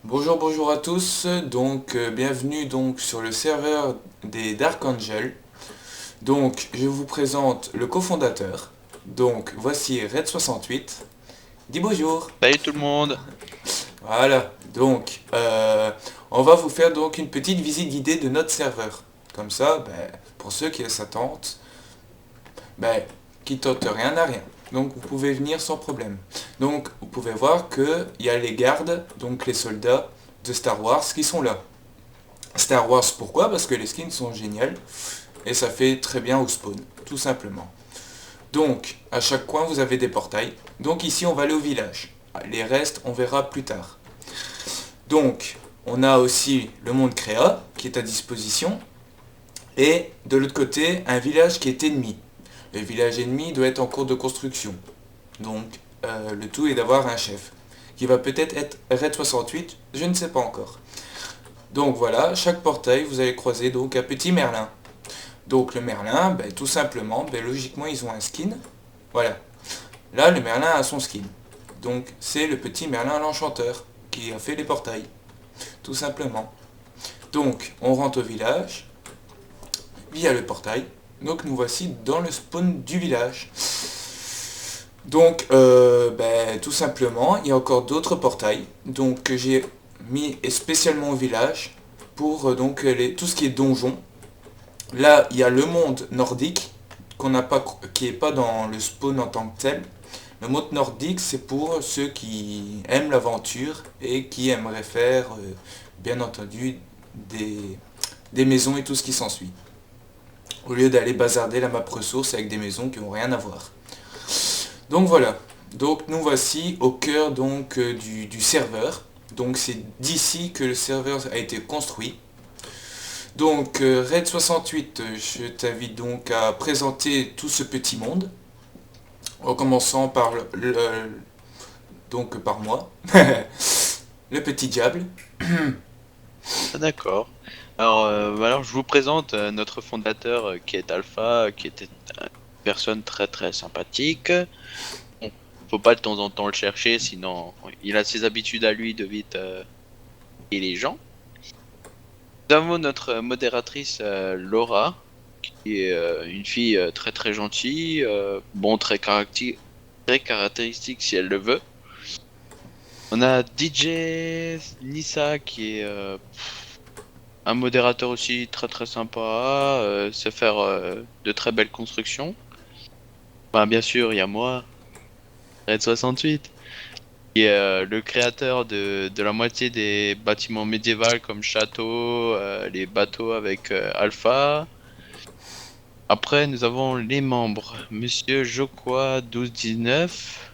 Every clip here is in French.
Bonjour à tous, bienvenue donc sur le serveur des Dark Angel. Donc je vous présente le cofondateur. Donc voici Red68. Dis bonjour. Salut tout le monde. Voilà. On va vous faire donc une petite visite guidée de notre serveur. Comme ça, pour ceux qui s'attendent, ben, qui tentent rien à rien. Donc vous pouvez venir sans problème. Donc vous pouvez voir que il y a les gardes, donc les soldats de Star Wars qui sont là. Star Wars, pourquoi? Parce que les skins sont géniales et ça fait très bien au spawn, tout simplement. Donc, à chaque coin, vous avez des portails. Donc ici, on va aller au village. Les restes, on verra plus tard. Donc, on a aussi le monde créa qui est à disposition. Et de l'autre côté, un village qui est ennemi. Le village ennemi doit être en cours de construction. Donc, le tout est d'avoir un chef. Qui va peut-être être Red 68, je ne sais pas encore. Donc voilà, chaque portail, vous allez croiser donc un petit Merlin. Donc le Merlin, tout simplement, logiquement, ils ont un skin. Voilà. Là, le Merlin a son skin. Donc c'est le petit Merlin l'enchanteur qui a fait les portails. Tout simplement. Donc on rentre au village via le portail. Donc nous voici dans le spawn du village. Donc tout simplement, il y a encore d'autres portails. Donc que j'ai mis spécialement au village pour tout ce qui est donjon. Là, il y a le monde nordique qu'on n'a pas, qui est pas dans le spawn en tant que tel. Le monde nordique, c'est pour ceux qui aiment l'aventure et qui aimeraient faire, bien entendu, des, des maisons et tout ce qui s'ensuit. Au lieu d'aller bazarder la map ressource avec des maisons qui n'ont rien à voir. Donc voilà. Donc nous voici au cœur du serveur. Donc c'est d'ici que le serveur a été construit. Donc Red 68, je t'invite donc à présenter tout ce petit monde, en commençant par par moi, le petit diable. Ah, d'accord. Alors je vous présente notre fondateur qui est Alpha, qui était une personne très très sympathique. Bon, faut pas de temps en temps le chercher, sinon il a ses habitudes à lui de vite et les gens. Nous avons notre modératrice Laura, qui est une fille très très gentille, bon très caractéristique si elle le veut. On a DJ Nissa qui est un modérateur aussi très très sympa, sait faire de très belles constructions. Enfin, bien sûr, il y a moi, Red68, qui est le créateur de la moitié des bâtiments médiévaux comme châteaux, les bateaux avec Alpha. Après, nous avons les membres. Monsieur Jokwa 1219,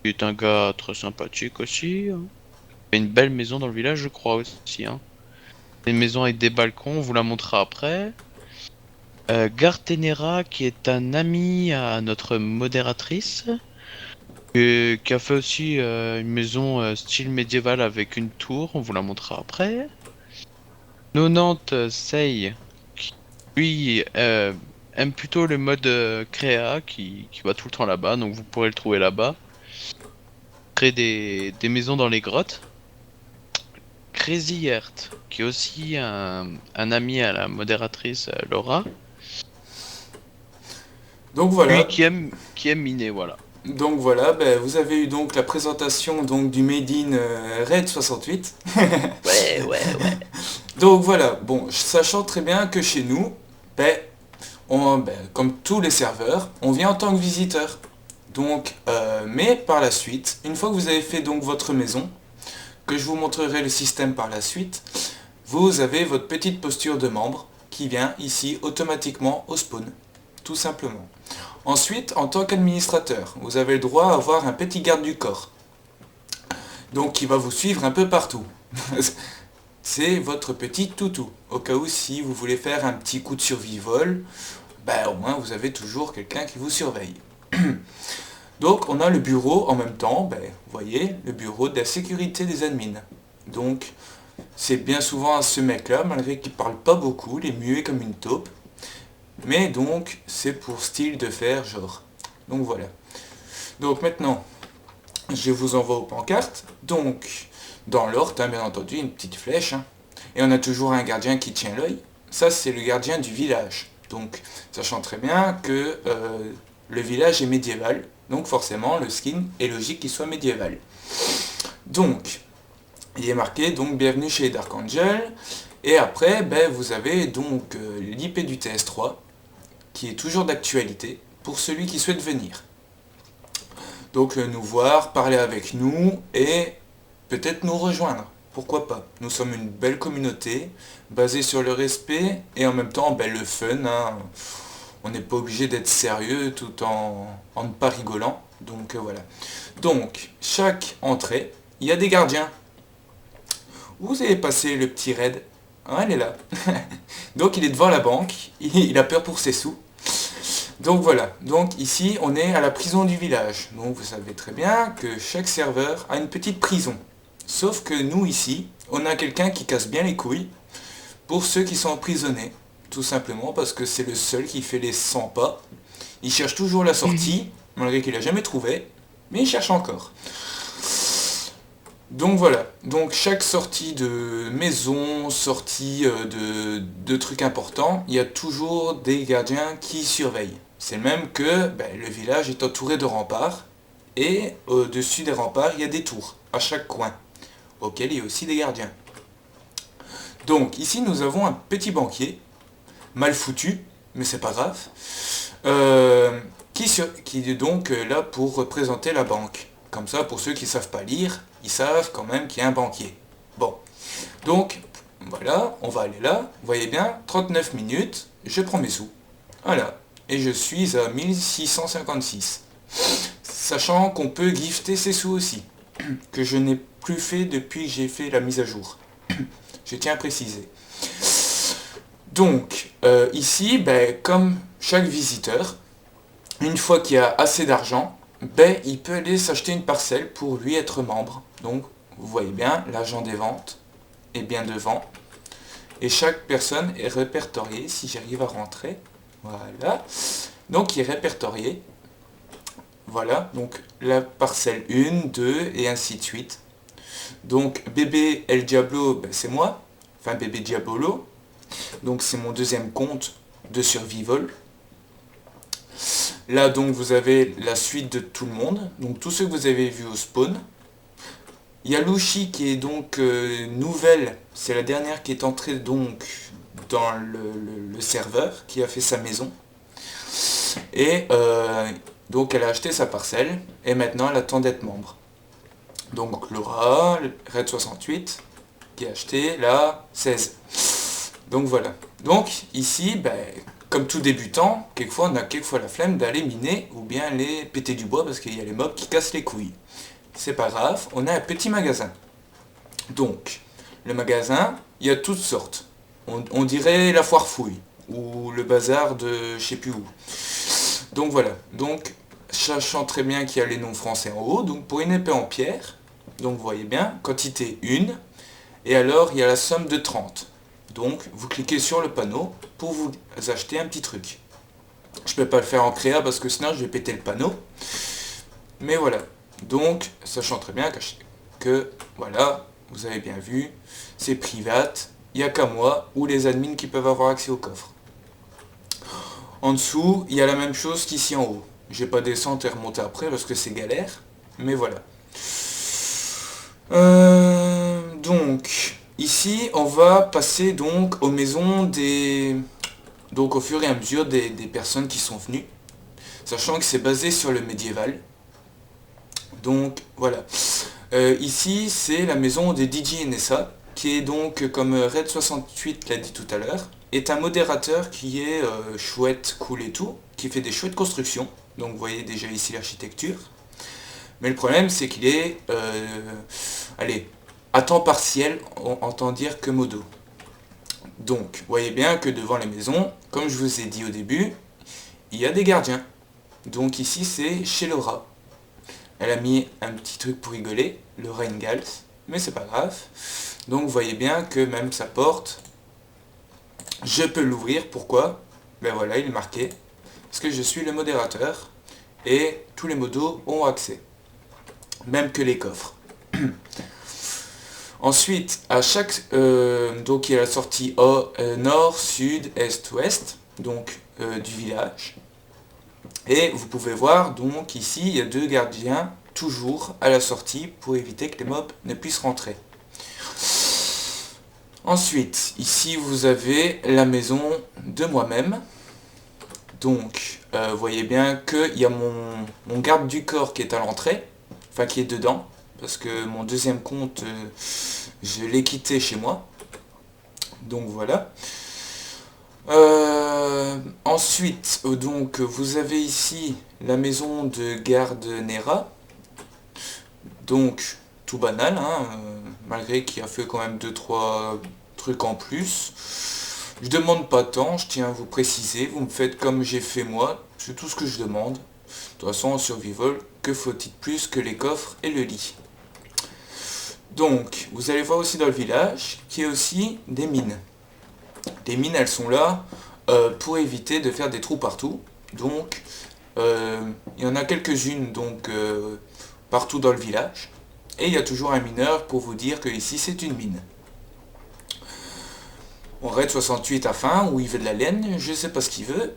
qui est un gars très sympathique aussi, hein. Il a une belle maison dans le village, je crois aussi, hein. Une maison avec des balcons, on vous la montrera après. Gartenera, qui est un ami à notre modératrice, qui a fait aussi une maison style médiéval avec une tour, on vous la montrera après. 90 Sei, qui lui aime plutôt le mode créa, qui va tout le temps là-bas, donc vous pourrez le trouver là-bas. Créer des maisons dans les grottes. Crazy Heart, qui est aussi un ami à la modératrice Laura, Donc lui voilà, qui aime miner, voilà. vous avez eu donc la présentation donc du Made in Red 68. Ouais, ouais, ouais. Donc voilà, bon, sachant très bien que chez nous, comme tous les serveurs, on vient en tant que visiteur. Mais par la suite, une fois que vous avez fait donc votre maison, que je vous montrerai le système par la suite, vous avez votre petite posture de membre qui vient ici automatiquement au spawn, tout simplement. Ensuite, en tant qu'administrateur, vous avez le droit à avoir un petit garde du corps, donc qui va vous suivre un peu partout. C'est votre petit toutou, au cas où si vous voulez faire un petit coup de survival, au moins vous avez toujours quelqu'un qui vous surveille. Donc on a le bureau en même temps, vous voyez, le bureau de la sécurité des admins. Donc c'est bien souvent ce mec-là, malgré qu'il parle pas beaucoup, il est muet comme une taupe. Mais donc c'est pour style de faire genre. Donc voilà. Donc maintenant, je vous envoie aux pancartes. Donc Dans l'ordre, hein, bien entendu, une petite flèche. Hein. Et on a toujours un gardien qui tient l'œil. Ça, c'est le gardien du village. Donc, sachant très bien que le village est médiéval. Donc forcément, le skin est logique qu'il soit médiéval. Donc, il est marqué donc bienvenue chez Dark Angel. Et après, ben, vous avez donc l'IP du TS3 qui est toujours d'actualité pour celui qui souhaite venir. Donc nous voir, parler avec nous et peut-être nous rejoindre. Pourquoi pas? Nous sommes une belle communauté basée sur le respect et en même temps ben, le fun. Hein. On n'est pas obligé d'être sérieux tout en ne pas rigolant. Donc voilà. Donc chaque entrée, il y a des gardiens. Vous avez passé le petit raid. Ah, elle est là. Donc il est devant la banque. Il a peur pour ses sous. Donc voilà, donc ici on est à la prison du village. Donc vous savez très bien que chaque serveur a une petite prison. Sauf que nous ici, on a quelqu'un qui casse bien les couilles pour ceux qui sont emprisonnés. Tout simplement parce que c'est le seul qui fait les 100 pas. Il cherche toujours la sortie, malgré qu'il n'a jamais trouvé, mais il cherche encore. Donc voilà, donc chaque sortie de maison, sortie de trucs importants, il y a toujours des gardiens qui surveillent. C'est même que ben, le village est entouré de remparts, et au-dessus des remparts, il y a des tours, à chaque coin, auxquels il y a aussi des gardiens. Donc ici, nous avons un petit mal foutu, mais c'est pas grave, qui est donc là pour représenter la banque. Comme ça, pour ceux qui ne savent pas lire, ils savent quand même qu'il y a un banquier. Bon, donc, voilà, on va aller là. Vous voyez bien, 39 minutes, je prends mes sous. Voilà, et je suis à 1656. Sachant qu'on peut gifter ses sous aussi, que je n'ai plus fait depuis que j'ai fait la mise à jour. Je tiens à préciser. Donc, ici, ben, comme chaque visiteur, une fois qu'il y a assez d'argent, ben, il peut aller s'acheter une parcelle pour lui être membre. Donc, vous voyez bien, l'agent des ventes est bien devant. Et chaque personne est répertoriée, si j'arrive à rentrer. Voilà. Donc, il est répertorié. Voilà, donc la parcelle 1, 2, et ainsi de suite. Donc, bébé El Diablo, ben, c'est moi. Enfin, bébé Diabolo. Donc, c'est mon deuxième compte de survival. Là donc vous avez la suite de tout le monde, donc tous ceux que vous avez vus au spawn. Il y a Lushi qui est donc nouvelle, c'est la dernière qui est entrée donc dans le serveur, qui a fait sa maison. Et donc elle a acheté sa parcelle, et maintenant elle attend d'être membre. Donc Laura, Red 68, qui a acheté la 16. Donc voilà. Donc ici, ben, comme tout débutant, quelquefois on a quelquefois la flemme d'aller miner ou bien aller péter du bois parce qu'il y a les mobs qui cassent les couilles. C'est pas grave, on a un petit magasin. Donc, le magasin, il y a toutes sortes. On dirait la foire fouille ou le bazar de je sais plus où. Donc voilà, donc sachant très bien qu'il y a les noms français en haut, donc pour une épée en pierre, donc vous voyez bien, quantité 1, et alors il y a la somme de 30. Donc vous cliquez sur le panneau pour vous acheter un petit truc. Je ne peux pas le faire en créa parce que sinon je vais péter le panneau. Mais voilà. Donc, sachant très bien que voilà, vous avez bien vu, c'est private, il n'y a qu'à moi ou les admins qui peuvent avoir accès au coffre. En dessous, il y a la même chose qu'ici en haut. Je vais pas descendre et remonter après parce que c'est galère. Mais voilà. Donc, ici, on va passer donc aux maisons des... Donc au fur et à mesure des personnes qui sont venues. Sachant que c'est basé sur le médiéval. Donc, voilà. Ici, c'est la maison des DJ NSA, qui est donc, comme Red68 l'a dit tout à l'heure, est un modérateur qui est chouette, cool et tout, qui fait des chouettes constructions. Donc vous voyez déjà ici l'architecture. Mais le problème, c'est qu'il est, allez, à temps partiel, on entend dire que modo. Donc, vous voyez bien que devant les maisons, comme je vous ai dit au début, il y a des gardiens. Donc ici, c'est chez Laura. Elle a mis un petit truc pour rigoler, le Reingals, mais c'est pas grave. Donc vous voyez bien que même sa porte, je peux l'ouvrir. Pourquoi? Ben voilà, il est marqué. Parce que je suis le modérateur et tous les modos ont accès. Même que les coffres. Ensuite, à chaque... donc il y a la sortie nord, sud, est, ouest, donc du village. Et vous pouvez voir, donc ici, il y a 2 gardiens, toujours à la sortie, pour éviter que les mobs ne puissent rentrer. Ensuite, ici, vous avez la maison de moi-même. Donc, vous voyez bien qu'il y a mon garde du corps qui est à l'entrée, enfin qui est dedans, parce que mon deuxième compte, je l'ai quitté chez moi. Donc voilà. Ensuite, donc vous avez ici la maison de garde Nera. Donc, tout banal, hein, malgré qu'il a fait quand même 2-3 trucs en plus. Je demande pas tant, je tiens à vous préciser, vous me faites comme j'ai fait moi, c'est tout ce que je demande. De toute façon, en survival, que faut-il plus que les coffres et le lit? Donc, vous allez voir aussi dans le village qu'il y a aussi des mines. Les mines, elles sont là pour éviter de faire des trous partout. Donc, il y en a quelques-unes donc partout dans le village. Et il y a toujours un mineur pour vous dire que ici c'est une mine. On raid 68 à fin, où il veut de la laine, je sais pas ce qu'il veut,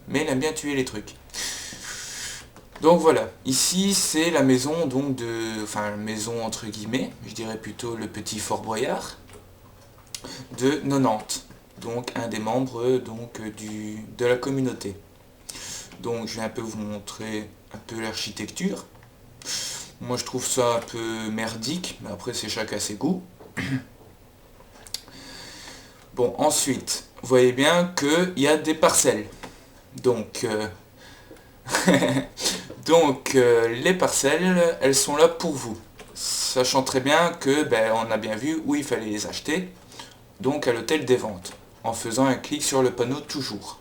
mais il aime bien tuer les trucs. Donc voilà, ici c'est la maison donc de... Enfin, maison entre guillemets, je dirais plutôt le petit Fort Boyard, de 90. Donc un des membres donc, de la communauté. Donc je vais un peu vous montrer un peu l'architecture. Moi je trouve ça un peu merdique, mais après c'est chacun ses goûts. Bon, ensuite, vous voyez bien qu'il y a des parcelles. Donc, les parcelles, elles sont là pour vous. Sachant très bien que, on a bien vu où il fallait les acheter. Donc à l'hôtel des ventes. En faisant un clic sur le panneau toujours.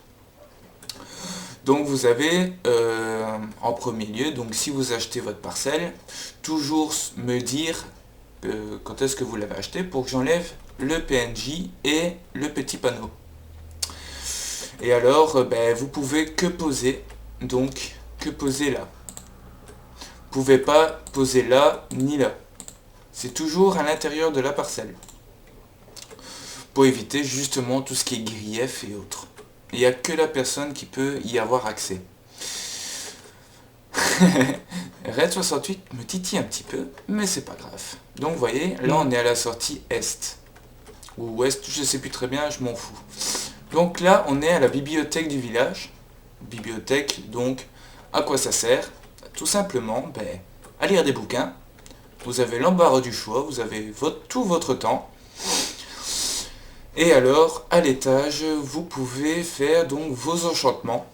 Donc vous avez en premier lieu, donc si vous achetez votre parcelle, toujours me dire quand est-ce que vous l'avez acheté pour que j'enlève le PNJ et le petit panneau. Et alors vous pouvez que poser, donc que poser là. Vous pouvez pas poser là ni là. C'est toujours à l'intérieur de la parcelle. Pour éviter justement tout ce qui est grief et autres. Il n'y a que la personne qui peut y avoir accès. Red 68 me titille un petit peu, mais c'est pas grave. Donc vous voyez, là on est à la sortie Est. Ou Ouest, je sais plus très bien, je m'en fous. Donc là on est à la bibliothèque du village. Bibliothèque, donc à quoi ça sert? Tout simplement à lire des bouquins. Vous avez l'embarras du choix, vous avez tout votre temps. Et alors, à l'étage, vous pouvez faire donc vos enchantements.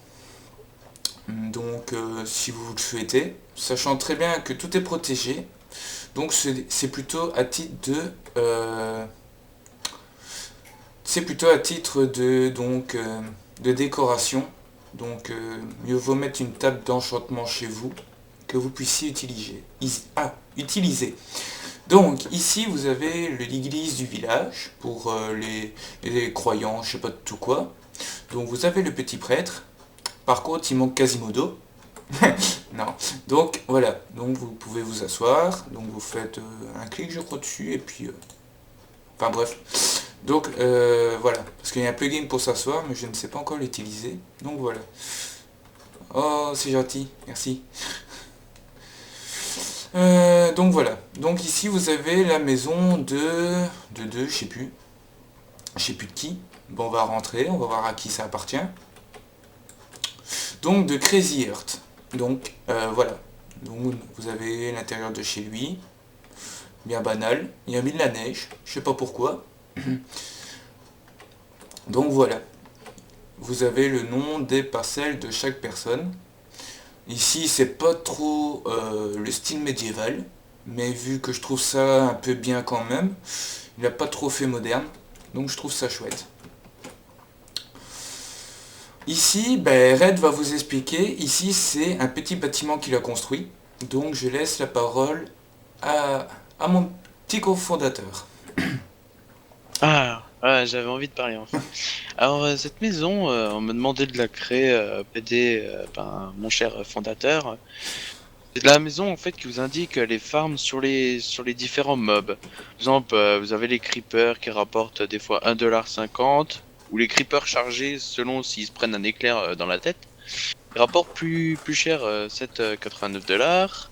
Donc, si vous le souhaitez, sachant très bien que tout est protégé. Donc, c'est plutôt à titre de... c'est plutôt à titre de, donc, de décoration. Donc, mieux vaut mettre une table d'enchantement chez vous que vous puissiez utiliser. Donc ici vous avez l'église du village pour les croyants, je sais pas de tout quoi. Donc vous avez le petit prêtre. Par contre il manque Quasimodo. Non. Donc voilà. Donc vous pouvez vous asseoir. Donc vous faites un clic je crois dessus et puis... Enfin bref. Donc voilà. Parce qu'il y a un plugin pour s'asseoir mais je ne sais pas encore l'utiliser. Donc voilà. Oh c'est gentil. Merci. Donc voilà. Donc ici vous avez la maison de deux, je sais plus. Je sais plus de qui. Bon on va rentrer, on va voir à qui ça appartient. Donc de Crazy Earth. Donc voilà. Donc vous avez l'intérieur de chez lui. Bien banal. Il a mis de la neige. Je sais pas pourquoi. Donc voilà. Vous avez le nom des parcelles de chaque personne. Ici, c'est pas trop le style médiéval, mais vu que je trouve ça un peu bien quand même, il n'a pas trop fait moderne, donc je trouve ça chouette. Ici, Red va vous expliquer, ici c'est un petit bâtiment qu'il a construit, donc je laisse la parole à mon petit cofondateur. Ah, ouais, j'avais envie de parler enfin. Alors, cette maison, on m'a demandé de la créer, PD, mon cher fondateur. C'est la maison en fait qui vous indique les farms sur les différents mobs. Par exemple, vous avez les creepers qui rapportent des fois 1,50 $, ou les creepers chargés selon s'ils se prennent un éclair dans la tête. Ils rapportent plus cher, 7,89 $.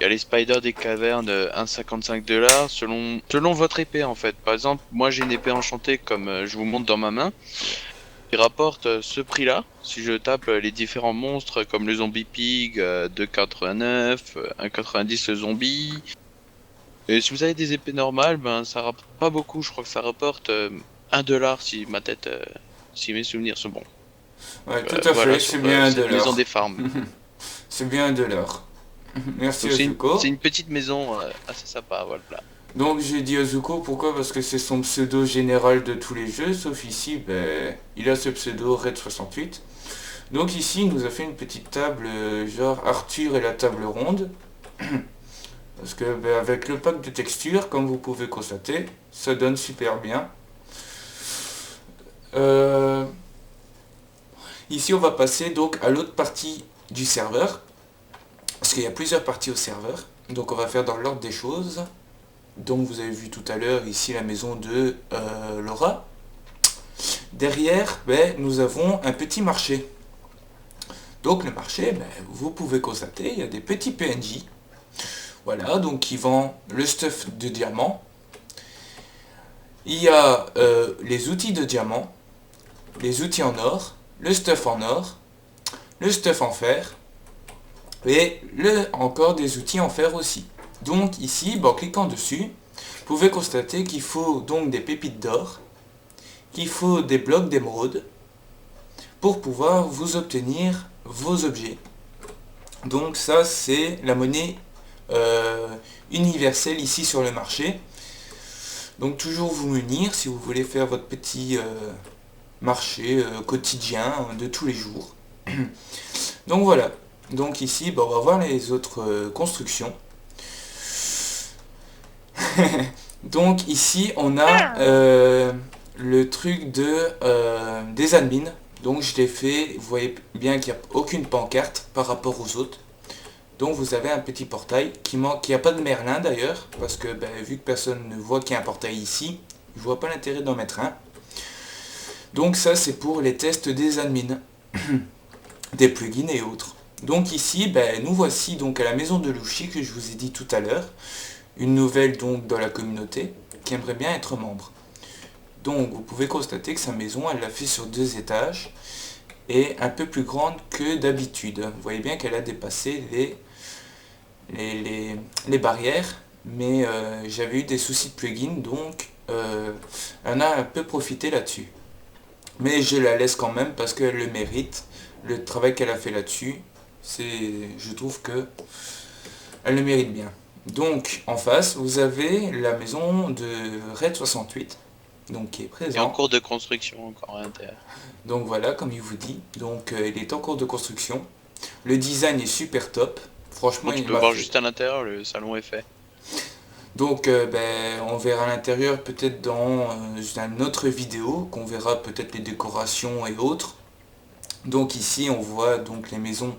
Il y a les spiders des cavernes, 1,55 $ selon votre épée en fait. Par exemple, moi j'ai une épée enchantée comme je vous montre dans ma main. Il rapporte ce prix-là. Si je tape les différents monstres comme le zombie pig, 2,89, 1,90 le zombie. Et si vous avez des épées normales, ben ça rapporte pas beaucoup. Je crois que ça rapporte 1 $ si ma tête, si mes souvenirs sont bons. Ouais, tout à Voilà fait, sur c'est bien un cette maison dollar. des farms. C'est bien un dollar. Merci Donc c'est Azuko. une petite maison assez sympa, voilà. Donc j'ai dit Azuko, pourquoi? Parce que c'est son pseudo général de tous les jeux, sauf ici, ben, il a ce pseudo Red68. Donc ici, il nous a fait une petite table, genre Arthur et la table ronde. Parce que ben, avec le pack de textures, comme vous pouvez constater, ça donne super bien. Euh, Ici, on va passer donc à l'autre partie du serveur. Parce qu'il y a plusieurs parties au serveur. Donc on va faire dans l'ordre des choses. Donc vous avez vu tout à l'heure ici la maison de Laura. Derrière, ben, nous avons un petit marché. Donc le marché, ben, vous pouvez constater, il y a des petits PNJ. Voilà, donc qui vend le stuff de diamant. Il y a les outils de diamant, les outils en or, le stuff en or, le stuff en fer, et encore des outils en fer aussi. Donc ici, en cliquant dessus, vous pouvez constater qu'il faut donc des pépites d'or, qu'il faut des blocs d'émeraude pour pouvoir vous obtenir vos objets. Donc ça c'est la monnaie universelle ici sur le marché. Donc toujours vous munir si vous voulez faire votre petit marché quotidien de tous les jours. Donc voilà. Donc ici on va voir les autres constructions. Donc ici on a le truc des admins. Donc je l'ai fait, vous voyez bien qu'il n'y a aucune pancarte par rapport aux autres. Donc vous avez un petit portail qui manque, qui a pas de Merlin d'ailleurs, parce que ben, vu que personne ne voit qu'il y a un portail ici, je vois pas l'intérêt d'en mettre un. Donc ça c'est pour les tests des admins, des plugins et autres. Donc ici, ben, nous voici donc à la maison de Lushi que je vous ai dit tout à l'heure, une nouvelle donc dans la communauté qui aimerait bien être membre. Donc vous pouvez constater que sa maison, elle l'a fait sur 2 étages et un peu plus grande que d'habitude. Vous voyez bien qu'elle a dépassé les barrières, mais j'avais eu des soucis de plugin, donc elle a un peu profité là-dessus. Mais je la laisse quand même parce qu'elle le mérite. Le travail qu'elle a fait là-dessus, je trouve que elle le mérite bien. Donc en face, vous avez la maison de Red68, donc qui est Et en présent. cours de construction encore à l'intérieur. Donc voilà, comme il vous dit, donc il est en cours de construction. Le design est super top. Franchement, Bon, tu il peux m'a voir fait. juste à l'intérieur, le salon est fait. Donc ben, on verra l'intérieur peut-être dans une autre vidéo, qu'on verra peut-être les décorations et autres. Donc ici on voit donc les maisons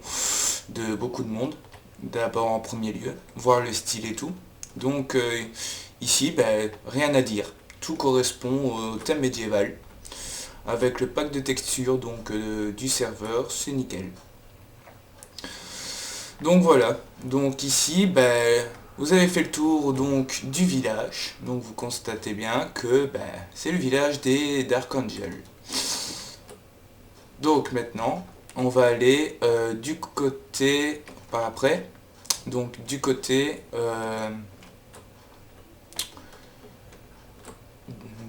de beaucoup de monde, d'abord en premier lieu, voir le style et tout. Donc ici, ben, rien à dire. Tout correspond au thème médiéval. Avec le pack de textures donc, du serveur, c'est nickel. Donc voilà, donc ici, ben, vous avez fait le tour donc du village, donc vous constatez bien que ben, c'est le village des Dark Angels. Donc maintenant, on va aller du côté, pas après, donc du côté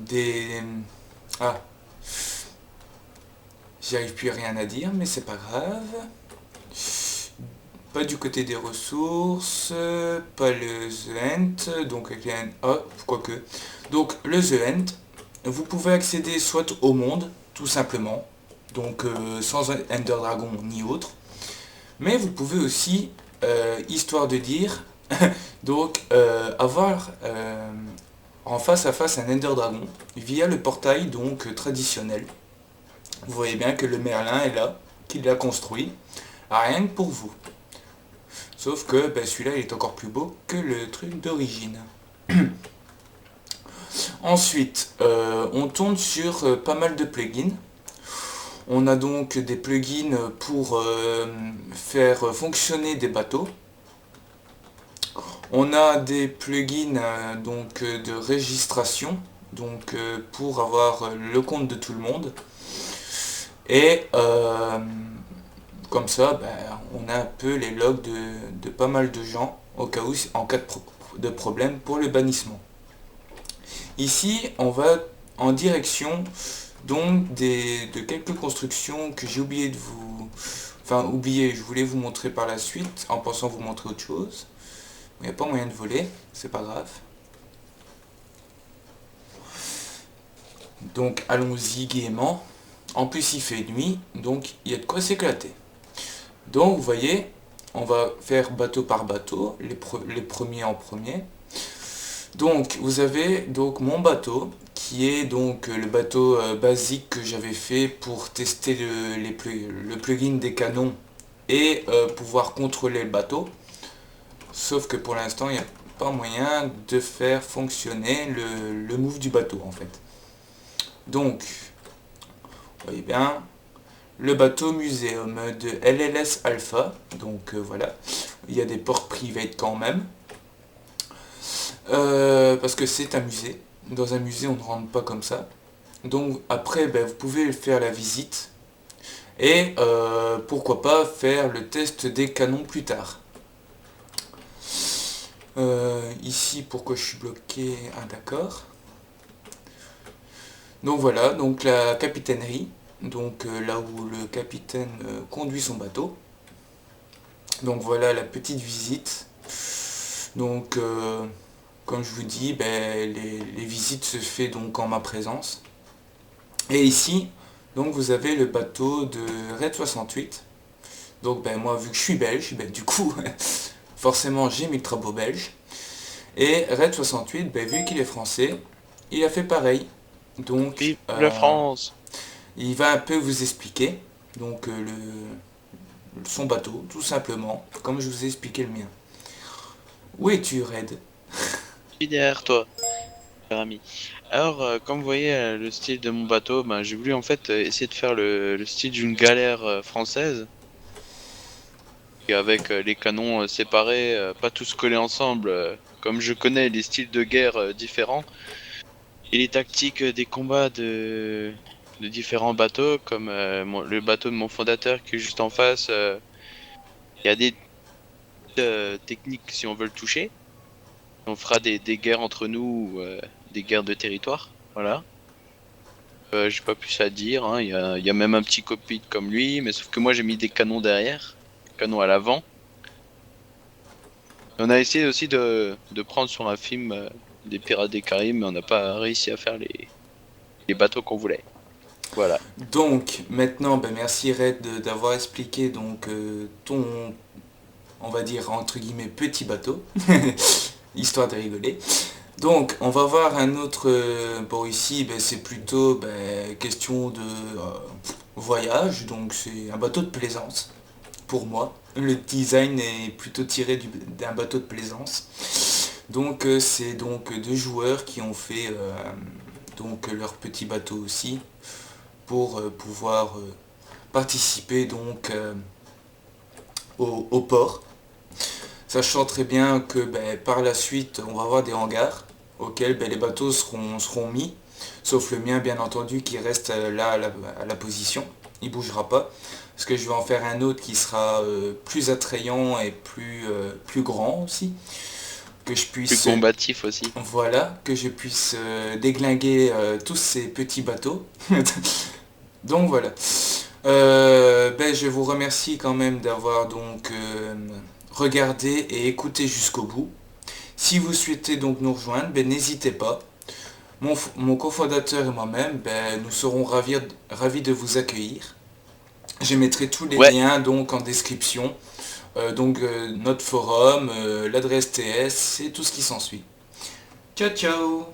des... Ah, j'arrive plus à rien à dire, mais c'est pas grave. Pas du côté des ressources, pas le The End, donc avec les End, ah, quoique. Donc le The End, vous pouvez accéder soit au monde, tout simplement, donc sans Ender Dragon ni autre, mais vous pouvez aussi, histoire de dire, donc avoir en face à face un Ender Dragon via le portail donc traditionnel. Vous voyez bien que le Merlin est là, qu'il l'a construit, rien que pour vous. Sauf que celui-là il est encore plus beau que le truc d'origine. Ensuite, on tourne sur pas mal de plugins. On a donc des plugins pour faire fonctionner des bateaux. On a des plugins de registration, donc pour avoir le compte de tout le monde. Et comme ça, on a un peu les logs de pas mal de gens au cas où, en cas de problème pour le bannissement. Ici, on va en direction donc de quelques constructions que j'ai oublié de vous... Enfin, oublié, je voulais vous montrer par la suite, en pensant vous montrer autre chose. Il n'y a pas moyen de voler, c'est pas grave. Donc, allons-y gaiement. En plus, il fait nuit, donc il y a de quoi s'éclater. Donc, vous voyez, on va faire bateau par bateau, les premiers en premier. Donc, vous avez donc mon bateau, qui est donc le bateau basique que j'avais fait pour tester le plugin des canons et pouvoir contrôler le bateau. Sauf que pour l'instant, il n'y a pas moyen de faire fonctionner le move du bateau en fait. Donc, vous voyez bien, le bateau muséum de LLS Alpha. Donc voilà, il y a des ports privés quand même. Parce que c'est un musée. Dans un musée, on ne rentre pas comme ça. Donc après, vous pouvez faire la visite. Et pourquoi pas faire le test des canons plus tard. Ici, pourquoi je suis bloqué? Ah d'accord. Donc voilà, donc la capitainerie. Donc là où le capitaine conduit son bateau. Donc voilà la petite visite. Donc comme je vous dis, les visites se fait donc en ma présence. Et ici, donc vous avez le bateau de Red 68. Donc moi vu que je suis belge, du coup forcément j'ai mis le trapeau belge. Et Red 68, vu qu'il est français, il a fait pareil. Donc Vive la France! il va un peu vous expliquer donc son bateau, tout simplement, comme je vous ai expliqué le mien. Où es-tu, Red? Je suis derrière toi, cher ami. Alors, comme vous voyez le style de mon bateau, j'ai voulu en fait essayer de faire le style d'une galère française. Et avec les canons séparés, pas tous collés ensemble, comme je connais les styles de guerre différents, et les tactiques des combats de différents bateaux, comme le bateau de mon fondateur qui est juste en face. Il y a des techniques si on veut le toucher. On fera des guerres entre nous, des guerres de territoire. Voilà. J'ai pas plus à dire. Hein. Il y a même un petit cockpit comme lui, mais sauf que moi j'ai mis des canons derrière, canons à l'avant. On a essayé aussi de prendre sur un film des Pirates des Caraïbes, mais on n'a pas réussi à faire les bateaux qu'on voulait. Voilà. Donc maintenant, merci Red d'avoir expliqué donc ton, on va dire entre guillemets petit bateau, histoire de rigoler. Donc on va voir un autre, bon ici c'est plutôt question de voyage, donc c'est un bateau de plaisance pour moi. Le design est plutôt tiré d'un bateau de plaisance. Donc c'est donc deux joueurs qui ont fait donc leur petit bateau aussi pour pouvoir participer donc au port. Sachant très bien que par la suite on va avoir des hangars auxquels les bateaux seront mis, sauf le mien bien entendu qui reste là à la position, il bougera pas, parce que je vais en faire un autre qui sera plus attrayant et plus grand aussi, que je puisse... Plus combatif aussi. Voilà, que je puisse déglinguer tous ces petits bateaux. Donc voilà. Je vous remercie quand même d'avoir donc regardé et écouté jusqu'au bout. Si vous souhaitez donc nous rejoindre, n'hésitez pas. Mon cofondateur et moi-même, nous serons ravis de vous accueillir. Je mettrai tous les liens donc en description. Notre forum, l'adresse TS et tout ce qui s'ensuit. Ciao ciao!